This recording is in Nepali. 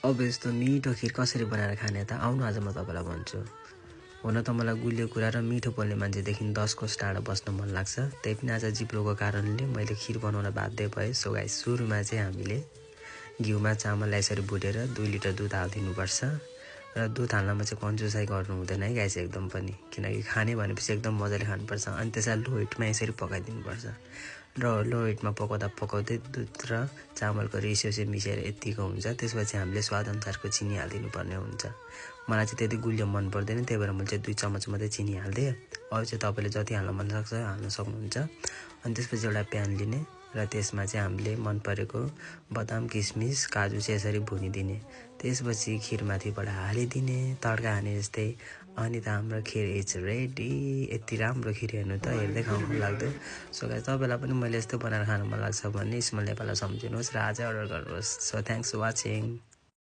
अब यस्तो मिठो खिर कसरी बनाएर खाने त आउनु आज म तपाईँलाई भन्छु। हुन त मलाई गुलियो कुरा र मिठो बोल्ने मान्छेदेखि 10 कोस टाढा बस्न मन लाग्छ। त्यही पनि आज जिब्रोको कारणले मैले खिर बनाउन बाध्य भएँ। सो गाइस सुरुमा चाहिँ हामीले घिउमा चामललाई यसरी भुटेर 2 लिटर दुध हालिदिनुपर्छ र दुध हाल्नमा चाहिँ कन्जुसाइ गर्नु हुँदैन है गाइस एकदम पनि, किनकि खाने भनेपछि एकदम मजाले खानुपर्छ। अनि त्यसलाई लो हिटमा यसरी पकाइदिनुपर्छ र लो हिटमा पकाउँदै दुध र चामलको रेसियो चाहिँ मिसेर यतिको हुन्छ। त्यसपछि हामीले स्वादअनुसारको चिनी हालिदिनु पर्ने हुन्छ। मलाई चाहिँ त्यति गुलियो मन पर्दैन, त्यही भएर मैले चाहिँ 2 चम्मच मात्रै चिनी हाल्दिएँ। अब चाहिँ तपाईँले जति हाल्न मन सक्छ हाल्न सक्नुहुन्छ। अनि त्यसपछि एउटा प्यान लिने र त्यसमा चाहिँ हामीले मन परेको बदाम किसमिस काजु चाहिँ यसरी भुनिदिने। त्यसपछि खिर माथिबाट हालिदिने तड्का हाने जस्तै। अनि त हाम्रो खिर इज रेडी। यति राम्रो खिर हेर्नु त, हेर्दै खानु लाग्दो। सो गाइस तपाईँलाई पनि मैले यस्तो बनाएर खानु मन लाग्छ भने स्मल नेपाललाई सम्झिनुहोस् र आजै अर्डर गर्नुहोस्। So thanks for watching.